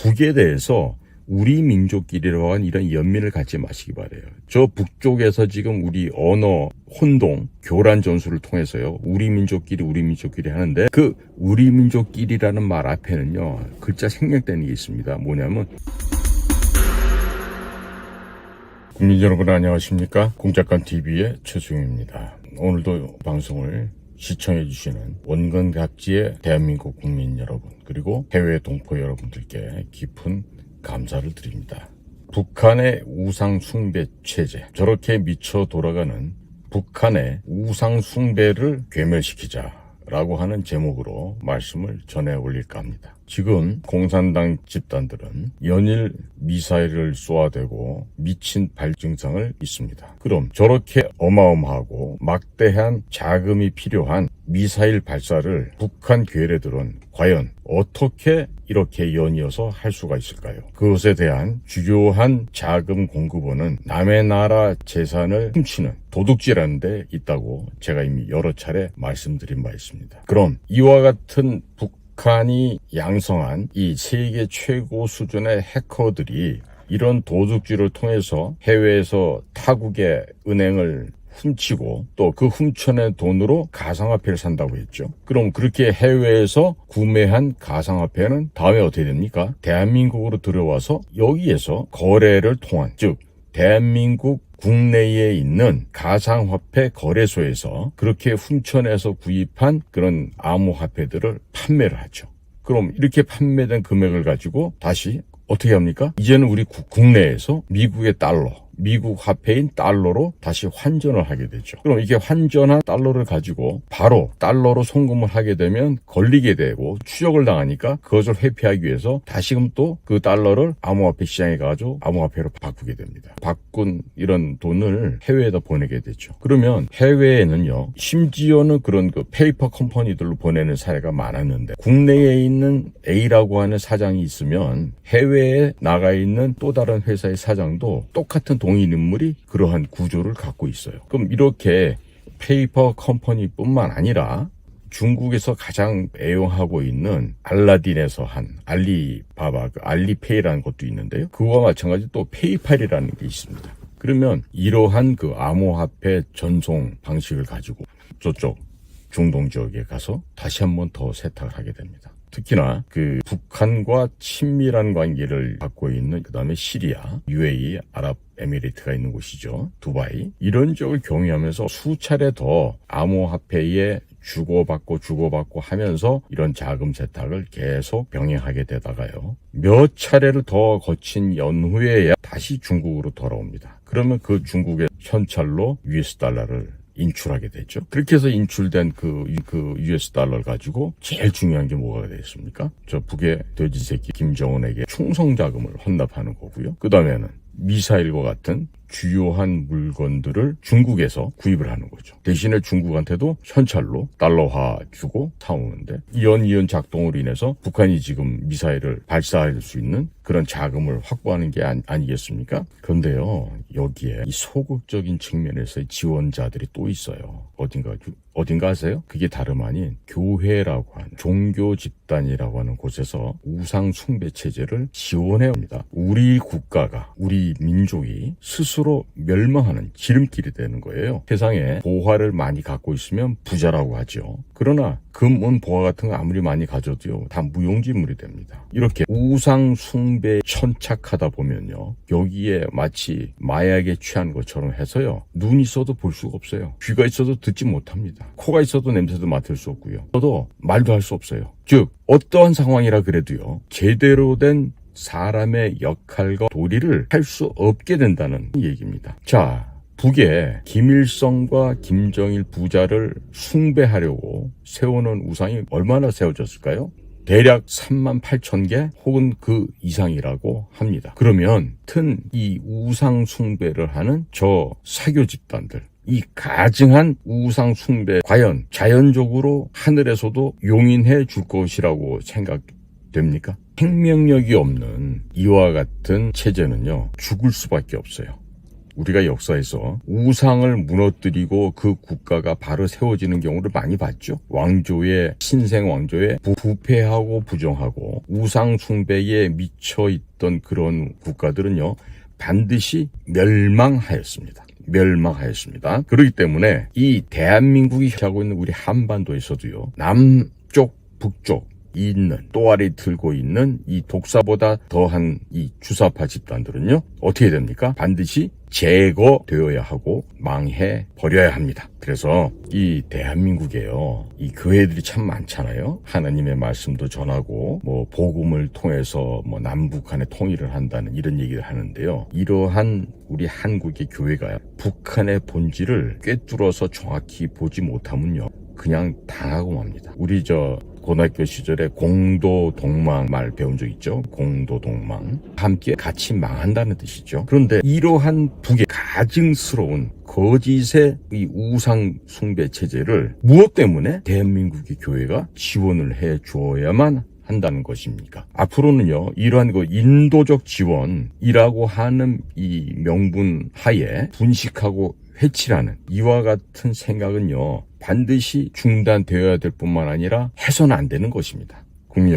북에 대해서 우리 민족끼리라고 하는 이런 연민을 갖지 마시기 바라요. 저 북쪽에서 지금 우리 언어 혼동, 교란 전술을 통해서요, 우리 민족끼리 하는데, 그 우리 민족끼리라는 말 앞에는요, 글자 생략되는 게 있습니다. 뭐냐면, 국민 여러분 안녕하십니까? 공작관TV의 최수용입니다. 오늘도 방송을 시청해주시는 원건 각지의 대한민국 국민 여러분, 그리고 해외 동포 여러분들께 깊은 감사를 드립니다. 북한의 우상 숭배 체제, 저렇게 미쳐 돌아가는 북한의 우상 숭배를 괴멸시키자라고 하는 제목으로 말씀을 전해 올릴까 합니다. 지금 공산당 집단들은 연일 미사일을 쏘아대고 미친 발증상을 있습니다. 그럼 저렇게 어마어마하고 막대한 자금이 필요한 미사일 발사를 북한 괴뢰들은 과연 어떻게 이렇게 연이어서 할 수가 있을까요? 그것에 대한 주요한 자금 공급원은 남의 나라 재산을 훔치는 도둑질하는 데 있다고 제가 이미 여러 차례 말씀드린 바 있습니다. 그럼 이와 같은 북한이 양성한 이 세계 최고 수준의 해커들이 이런 도둑질을 통해서 해외에서 타국의 은행을 훔치고 또 그 훔쳐낸 돈으로 가상화폐를 산다고 했죠. 그럼 그렇게 해외에서 구매한 가상화폐는 다음에 어떻게 됩니까? 대한민국으로 들어와서 여기에서 거래를 통한, 즉 대한민국 국내에 있는 가상화폐 거래소에서 그렇게 훔쳐내서 구입한 그런 암호화폐들을 판매를 하죠. 그럼 이렇게 판매된 금액을 가지고 다시 어떻게 합니까? 이제는 우리 국내에서 미국의 달러, 미국 화폐인 달러로 다시 환전을 하게 되죠. 그럼 이게 환전한 달러를 가지고 바로 달러로 송금을 하게 되면 걸리게 되고 추적을 당하니까 그것을 회피하기 위해서 다시금 또 그 달러를 암호화폐 시장에 가지고 암호화폐로 바꾸게 됩니다. 바꾼 이런 돈을 해외에다 보내게 되죠. 그러면 해외에는요, 심지어는 그런 그 페이퍼 컴퍼니들로 보내는 사례가 많았는데 국내에 있는 A라고 하는 사장이 있으면 해외에 나가 있는 또 다른 회사의 사장도 똑같은 동일 인물이 그러한 구조를 갖고 있어요. 그럼 이렇게 페이퍼 컴퍼니뿐만 아니라 중국에서 가장 애용하고 있는 알라딘에서 한 알리바바, 그 알리페이라는 것도 있는데요. 그거와 마찬가지 또 페이팔이라는 게 있습니다. 그러면 이러한 그 암호화폐 전송 방식을 가지고 저쪽 중동 지역에 가서 다시 한번 더 세탁을 하게 됩니다. 특히나 그 북한과 친밀한 관계를 갖고 있는 그다음에 시리아, UAE, 아랍에미리트가 있는 곳이죠. 두바이. 이런 지역을 경유하면서 수차례 더 암호화폐에 주고받고 하면서 이런 자금 세탁을 계속 병행하게 되다가요, 몇 차례를 더 거친 연후에야 다시 중국으로 돌아옵니다. 그러면 그 중국의 현찰로 US 달러를 인출하게 되죠. 그렇게 해서 인출된 그 US 달러를 가지고 제일 중요한 게 뭐가 되겠습니까? 저 북의 돼지 새끼 김정은에게 충성 자금을 헌납하는 거고요. 그 다음에는 미사일과 같은 주요한 물건들을 중국에서 구입을 하는 거죠. 대신에 중국한테도 현찰로 달러화 주고 사오는데 이연 작동으로 인해서 북한이 지금 미사일을 발사할 수 있는 그런 자금을 확보하는 게 아니겠습니까? 그런데요, 여기에 이 소극적인 측면에서의 지원자들이 또 있어요. 어딘가 아세요? 그게 다름 아닌 교회라고 하는 종교 집단이라고 하는 곳에서 우상 숭배 체제를 지원해 옵니다. 우리 국가가, 우리 민족이 스스로 멸망하는 지름길이 되는 거예요. 세상에 보화를 많이 갖고 있으면 부자라고 하죠. 그러나 금은 보화 같은 거 아무리 많이 가져도요, 다 무용지물이 됩니다. 이렇게 우상 숭배에 천착하다 보면요, 여기에 마치 마약에 취한 것처럼 해서요, 눈이 있어도 볼 수가 없어요. 귀가 있어도 듣지 못합니다. 코가 있어도 냄새도 맡을 수 없고요. 저도 말도 할 수 없어요. 즉 어떠한 상황이라 그래도요, 제대로 된 사람의 역할과 도리를 할 수 없게 된다는 얘기입니다. 자, 북에 김일성과 김정일 부자를 숭배하려고 세우는 우상이 얼마나 세워졌을까요? 대략 38,000개 혹은 그 이상이라고 합니다. 그러면 이 우상 숭배를 하는 저 사교 집단들, 이 가증한 우상 숭배 과연 자연적으로 하늘에서도 용인해 줄 것이라고 생각됩니까? 생명력이 없는 이와 같은 체제는요, 죽을 수밖에 없어요. 우리가 역사에서 우상을 무너뜨리고 그 국가가 바로 세워지는 경우를 많이 봤죠. 왕조의 신생 왕조의 부패하고 부정하고 우상 숭배에 미쳐 있던 그런 국가들은요, 반드시 멸망하였습니다. 그렇기 때문에 이 대한민국이 하고 있는 우리 한반도에서도요, 남쪽, 북쪽 있는 또아리 들고 있는 이 독사보다 더한 이 주사파 집단들은요, 어떻게 됩니까? 반드시 제거되어야 하고 망해 버려야 합니다. 그래서 이 대한민국에요, 이 교회들이 참 많잖아요. 하나님의 말씀도 전하고 뭐 복음을 통해서 뭐 남북한의 통일을 한다는 이런 얘기를 하는데요. 이러한 우리 한국의 교회가 북한의 본질을 꿰뚫어서 정확히 보지 못하면요, 그냥 당하고 맙니다. 우리 고등학교 시절에 공도동망 말 배운 적 있죠? 공도동망. 함께 같이 망한다는 뜻이죠. 그런데 이러한 북의 가증스러운 거짓의 이 우상 숭배 체제를 무엇 때문에 대한민국의 교회가 지원을 해 주어야만 한다는 것입니까? 앞으로는요, 이러한 인도적 지원이라고 하는 이 명분 하에 분식하고 회치라는 이와 같은 생각은요, 반드시 중단되어야 될 뿐만 아니라 해서는 안 되는 것입니다. 국민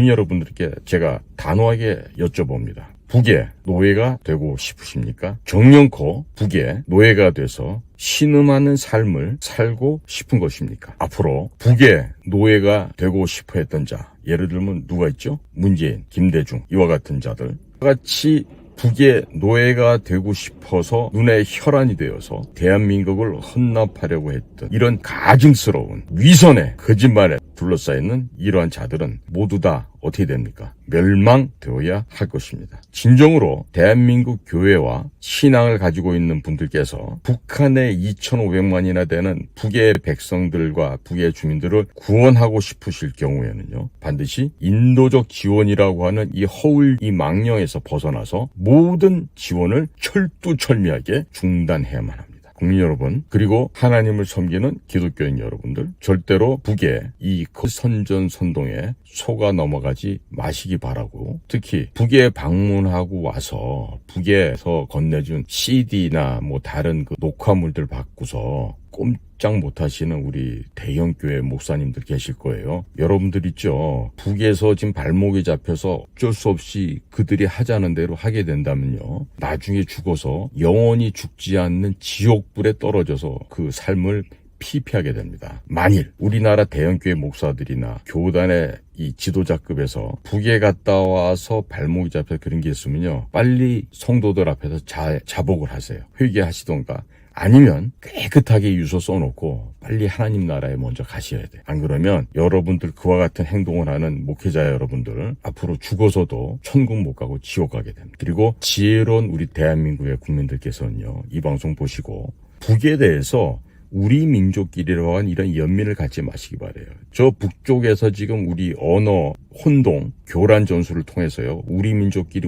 여러분들께 제가 단호하게 여쭤봅니다. 북의 노예가 되고 싶으십니까? 정령코 북의 노예가 돼서 신음하는 삶을 살고 싶은 것입니까? 앞으로 북의 노예가 되고 싶어 했던 자, 예를 들면 누가 있죠? 문재인, 김대중 이와 같은 자들 같이 북의 노예가 되고 싶어서 눈에 혈안이 되어서 대한민국을 헌납하려고 했던 이런 가증스러운 위선의 거짓말에 둘러싸이는 이러한 자들은 모두 다 어떻게 됩니까? 멸망되어야 할 것입니다. 진정으로 대한민국 교회와 신앙을 가지고 있는 분들께서 북한의 2,500만이나 되는 북의 백성들과 북의 주민들을 구원하고 싶으실 경우에는요, 반드시 인도적 지원이라고 하는 이 허울 이 망령에서 벗어나서 모든 지원을 철두철미하게 중단해야만 합니다. 국민 여러분, 그리고 하나님을 섬기는 기독교인 여러분들, 절대로 북의 이 선전선동에 속아 넘어가지 마시기 바라고, 특히 북에 방문하고 와서 북에서 건네준 CD나 뭐 다른 그 녹화물들 받고서 꼼짝 못하시는 우리 대형교회 목사님들 계실 거예요. 여러분들 있죠. 북에서 지금 발목이 잡혀서 어쩔 수 없이 그들이 하자는 대로 하게 된다면요, 나중에 죽어서 영원히 죽지 않는 지옥불에 떨어져서 그 삶을 피폐하게 됩니다. 만일 우리나라 대형교회 목사들이나 교단의 이 지도자급에서 북에 갔다 와서 발목이 잡혀 그런 게 있으면요, 빨리 성도들 앞에서 자복을 하세요. 회개하시던가, 아니면 깨끗하게 유서 써놓고 빨리 하나님 나라에 먼저 가셔야 돼. 안 그러면 여러분들 그와 같은 행동을 하는 목회자 여러분들 앞으로 죽어서도 천국 못 가고 지옥 가게 됩니다. 그리고 지혜로운 우리 대한민국의 국민들께서는요, 이 방송 보시고 북에 대해서 우리 민족끼리로 한 이런 연민을 갖지 마시기 바래요. 저 북쪽에서 지금 우리 언어 혼동, 교란 전술을 통해서요, 우리 민족끼리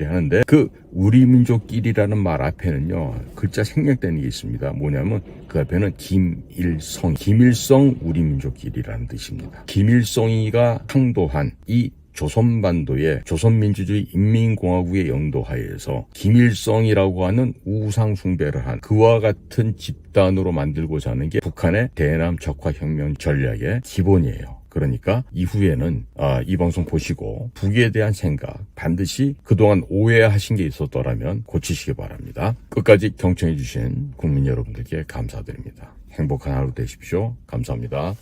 하는데, 그 우리 민족끼리라는 말 앞에는요, 글자 생략되는 게 있습니다. 뭐냐면 그 앞에는 김일성 우리 민족끼리라는 뜻입니다. 김일성이가 창도한 이 조선반도의 조선민주주의 인민공화국의 영도하에서 김일성이라고 하는 우상 숭배를 한 그와 같은 집단으로 만들고자 하는 게 북한의 대남 적화혁명 전략의 기본이에요. 그러니까 이후에는 이 방송 보시고 북에 대한 생각 반드시 그동안 오해하신 게 있었더라면 고치시기 바랍니다. 끝까지 경청해 주신 국민 여러분들께 감사드립니다. 행복한 하루 되십시오. 감사합니다.